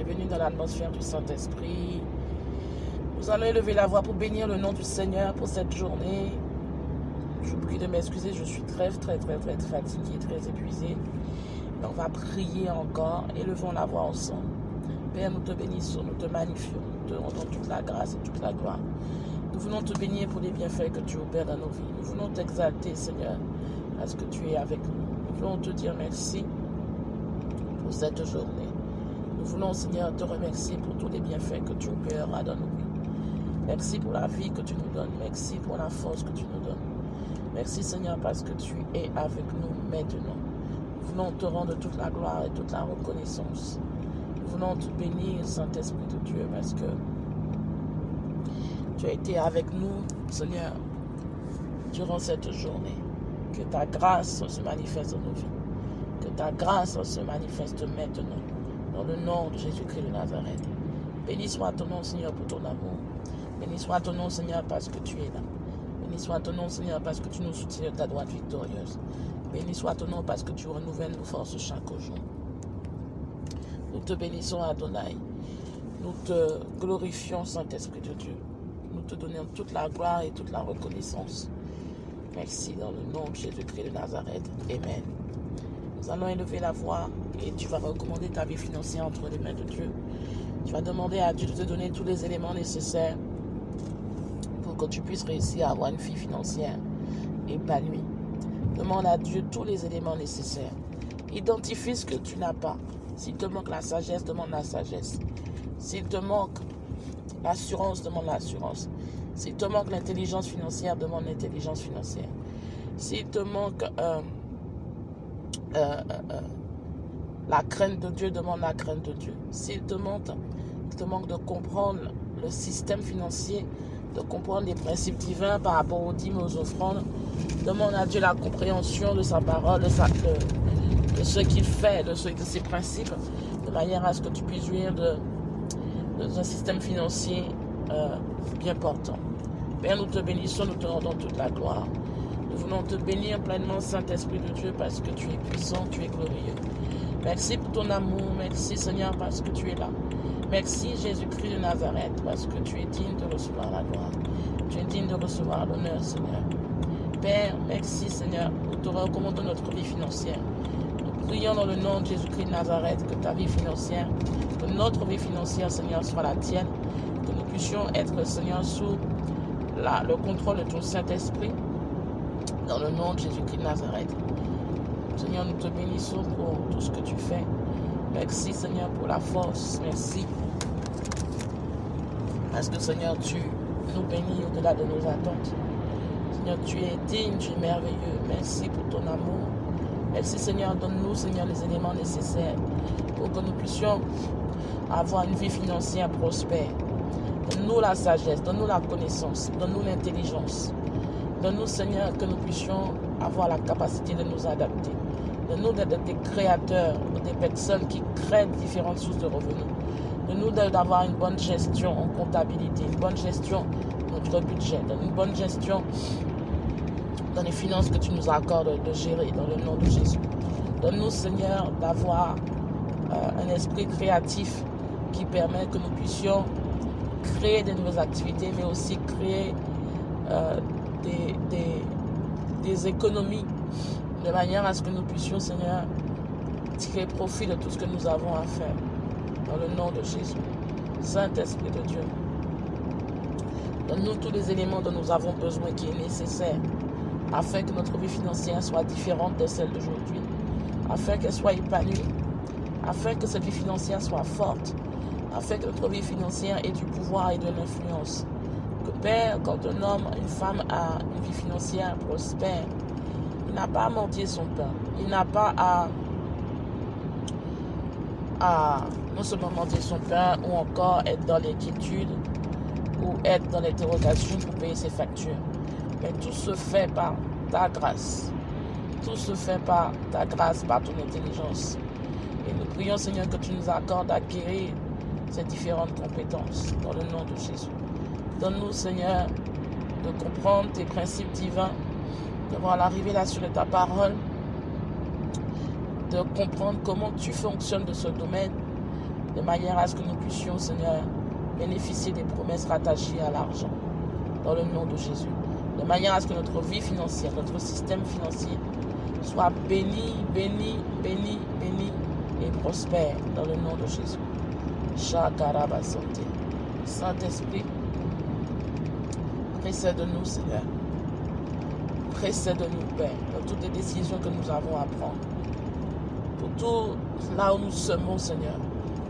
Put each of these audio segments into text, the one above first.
Bienvenue dans l'atmosphère du Saint-Esprit. Nous allons élever la voix pour bénir le nom du Seigneur pour cette journée. Je vous prie de m'excuser, je suis très fatiguée, très épuisée. On va prier encore. Élevons la voix ensemble. Père, nous te bénissons, nous te magnifions, nous te rendons toute la grâce et toute la gloire. Nous voulons te bénir pour les bienfaits que tu opères dans nos vies. Nous voulons t'exalter, Seigneur, parce que tu es avec nous. Nous voulons te dire merci pour cette journée. Nous voulons, Seigneur, te remercier pour tous les bienfaits que tu opéreras dans nos vies. Merci pour la vie que tu nous donnes. Merci pour la force que tu nous donnes. Merci, Seigneur, parce que tu es avec nous maintenant. Nous voulons te rendre toute la gloire et toute la reconnaissance. Nous voulons te bénir, Saint-Esprit de Dieu, parce que tu as été avec nous, Seigneur, durant cette journée. Que ta grâce se manifeste dans nos vies. Que ta grâce se manifeste maintenant. Dans le nom de Jésus-Christ de Nazareth. Béni soit ton nom, Seigneur, pour ton amour. Béni soit ton nom, Seigneur, parce que tu es là. Béni soit ton nom, Seigneur, parce que tu nous soutiens de ta droite victorieuse. Béni soit ton nom, parce que tu renouvelles nos forces chaque jour. Nous te bénissons, Adonai. Nous te glorifions, Saint-Esprit de Dieu. Nous te donnons toute la gloire et toute la reconnaissance. Merci dans le nom de Jésus-Christ de Nazareth. Amen. Nous allons élever la voix et tu vas recommander ta vie financière entre les mains de Dieu. Tu vas demander à Dieu de te donner tous les éléments nécessaires pour que tu puisses réussir à avoir une vie financière épanouie. Demande à Dieu tous les éléments nécessaires. Identifie ce que tu n'as pas. S'il te manque la sagesse, demande la sagesse. S'il te manque l'assurance, demande l'assurance. S'il te manque l'intelligence financière, demande l'intelligence financière. S'il te manque la crainte de Dieu, demande la crainte de Dieu. S'il te manque de comprendre le système financier, de comprendre les principes divins par rapport aux dîmes, aux offrandes, demande à Dieu la compréhension de sa parole, de ce qu'il fait, de ses principes, de manière à ce que tu puisses jouir d'un système financier bien portant. Père, nous te bénissons, nous te rendons toute la gloire. Nous voulons te bénir pleinement, Saint-Esprit de Dieu, parce que tu es puissant, tu es glorieux. Merci pour ton amour, merci Seigneur, parce que tu es là. Merci Jésus-Christ de Nazareth, parce que tu es digne de recevoir la gloire. Tu es digne de recevoir l'honneur, Seigneur. Père, merci Seigneur, nous te recommandons notre vie financière. Nous prions dans le nom de Jésus-Christ de Nazareth que ta vie financière, que notre vie financière, Seigneur, soit la tienne, que nous puissions être, Seigneur, sous le contrôle de ton Saint-Esprit, dans le nom de Jésus-Christ de Nazareth. Seigneur, nous te bénissons pour tout ce que tu fais. Merci, Seigneur, pour la force. Merci. Parce que, Seigneur, tu nous bénis au-delà de nos attentes. Seigneur, tu es digne, tu es merveilleux. Merci pour ton amour. Merci, Seigneur. Donne-nous, Seigneur, les éléments nécessaires pour que nous puissions avoir une vie financière prospère. Donne-nous la sagesse, donne-nous la connaissance, donne-nous l'intelligence. Donne-nous, Seigneur, que nous puissions avoir la capacité de nous adapter. Donne-nous d'être des créateurs, des personnes qui créent différentes sources de revenus. Donne-nous d'avoir une bonne gestion en comptabilité, une bonne gestion de notre budget, une bonne gestion dans les finances que tu nous accordes de gérer dans le nom de Jésus. Donne-nous, Seigneur, d'avoir un esprit créatif qui permet que nous puissions créer de nouvelles activités, mais aussi créer des économies de manière à ce que nous puissions, Seigneur, tirer profit de tout ce que nous avons à faire dans le nom de Jésus. Saint-Esprit de Dieu, donne-nous tous les éléments dont nous avons besoin qui est nécessaire afin que notre vie financière soit différente de celle d'aujourd'hui, afin qu'elle soit épanouie, afin que cette vie financière soit forte, afin que notre vie financière ait du pouvoir et de l'influence. Que Père, quand un homme, une femme a une vie financière prospère, il n'a pas à mendier son pain. Il n'a pas à non seulement mendier son pain ou encore être dans l'inquiétude ou être dans l'interrogation pour payer ses factures. Mais tout se fait par ta grâce. Tout se fait par ta grâce, par ton intelligence. Et nous prions, Seigneur, que tu nous accordes d'acquérir ces différentes compétences dans le nom de Jésus. Donne-nous, Seigneur, de comprendre tes principes divins, de voir la révélation de ta parole, de comprendre comment tu fonctionnes de ce domaine de manière à ce que nous puissions, Seigneur, bénéficier des promesses rattachées à l'argent, dans le nom de Jésus. De manière à ce que notre vie financière, notre système financier soit béni, béni, béni, béni et prospère, dans le nom de Jésus. Shakaraba santé. Saint-Esprit, précède-nous, Seigneur. Précède-nous, Père, dans toutes les décisions que nous avons à prendre. Pour tout là où nous semons, Seigneur,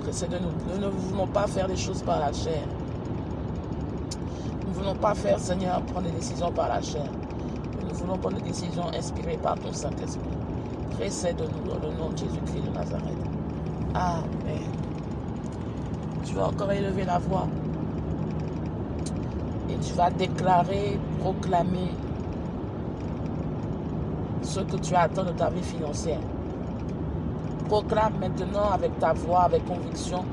précède-nous. Nous ne voulons pas faire les choses par la chair. Nous ne voulons pas faire, Seigneur, prendre des décisions par la chair. Nous voulons prendre des décisions inspirées par ton Saint-Esprit. Précède-nous dans le nom de Jésus-Christ de Nazareth. Amen. Tu vas encore élever la voix. Et tu vas déclarer, proclamer ce que tu attends de ta vie financière. Proclame maintenant avec ta voix, avec conviction,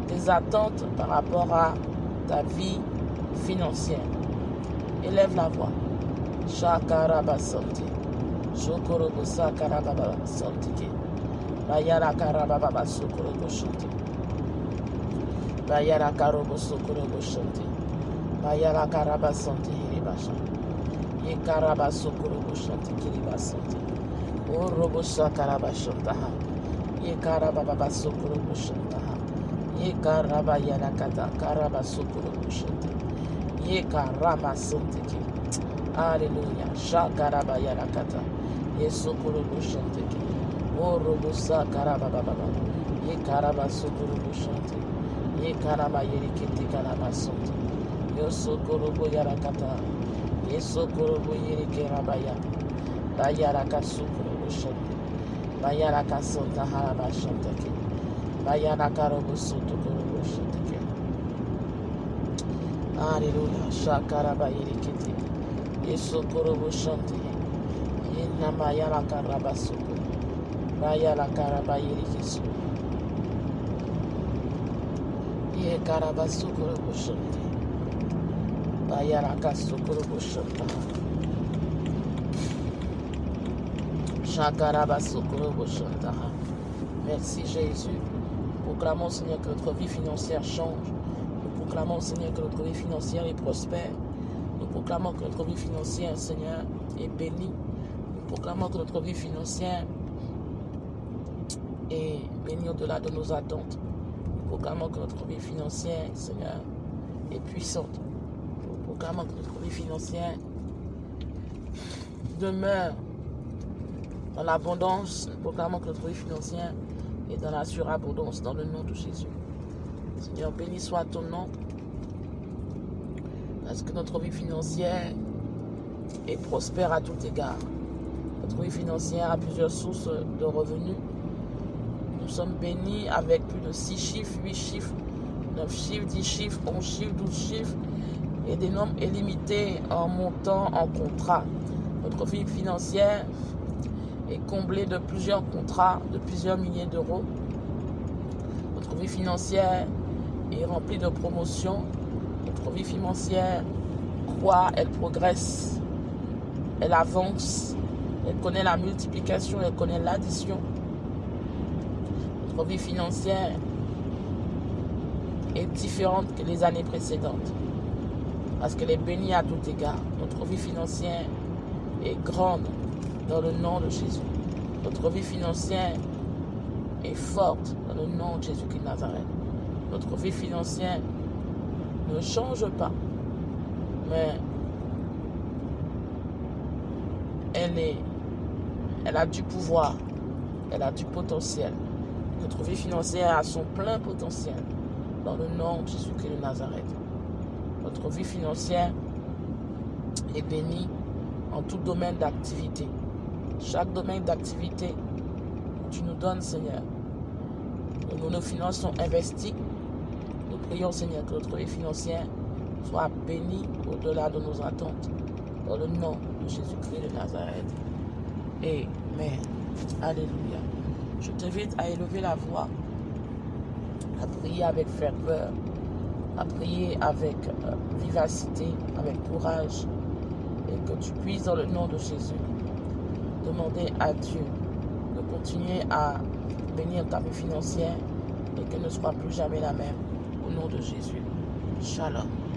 tes attentes par rapport à ta vie financière. Élève la voix. Shakaraba santé. Shokorobo sakarababa santé. Bayara karababa sokorobo santé. Bayara karobo sokorobo santé. Bayara karaba santé hiribasha. Ye karaba sokorobo santé kiriba santé. O robo sakaraba santaha. Ye karababa sokorobo santaha. Ye karaba yana kata karaba sokorobo santé. Ye karama santé ki. Alléluia. Shakaraba yana kata. Ye sokorobo santé ki. O robo sakarababa. Ye karaba sokorobo santé. Ye karaba yerikete karaba santé. Ye sokorobo yana kata. Ye sokorobo yerike rabaya. Bayaraka sokorobo santé. Bayaraka santa haraba santé ki. Bayaraka robo sokorobo santé ki. Alléluia. Shakaraba yerikete. Ye sokorobo santé. Ye namayaraka raba sokorobo. Bayaraka raba yerike. Ye karaba sokorobo santé. Bayaraka sokorobo santé. Shakaraba sokorobo santé. Merci Jésus. Nous proclamons, Seigneur, que notre vie financière change. Nous proclamons, Seigneur, que notre vie financière est prospère. Nous proclamons que notre vie financière, Seigneur, est bénie. Nous proclamons que notre vie financière est bénie au-delà de nos attentes. Nous proclamons que notre vie financière, Seigneur, est puissante. Nous proclamons que notre vie financière demeure dans l'abondance. Nous proclamons que notre vie financière est dans la surabondance, dans le nom de Jésus. Seigneur, béni soit ton nom. Parce que notre vie financière est prospère à tout égard. Notre vie financière a plusieurs sources de revenus. Nous sommes bénis avec plus de 6 chiffres, 8 chiffres, 9 chiffres, 10 chiffres, 11 chiffres, 12 chiffres et des nombres illimités en montant en contrat. Notre vie financière est comblée de plusieurs contrats, de plusieurs milliers d'euros. Notre vie financière est remplie de promotions. Notre vie financière croît, elle progresse, elle avance, elle connaît la multiplication, elle connaît l'addition. Notre vie financière est différente que les années précédentes parce qu'elle est bénie à tout égard. Notre vie financière est grande dans le nom de Jésus. Notre vie financière est forte dans le nom de Jésus-Christ de Nazareth. Notre vie financière ne change pas, mais elle a du pouvoir, elle a du potentiel. Notre vie financière a son plein potentiel dans le nom de Jésus-Christ de Nazareth. Notre vie financière est bénie en tout domaine d'activité. Chaque domaine d'activité que tu nous donnes, Seigneur, nos finances sont investies. Nous prions, Seigneur, que notre vie financière soit bénie au-delà de nos attentes. Dans le nom de Jésus-Christ de Nazareth. Amen. Alléluia. Je t'invite à élever la voix, à prier avec ferveur, à prier avec vivacité, avec courage, et que tu puisses, dans le nom de Jésus, demander à Dieu de continuer à bénir ta vie financière et qu'elle ne soit plus jamais la même. Au nom de Jésus. Shalom.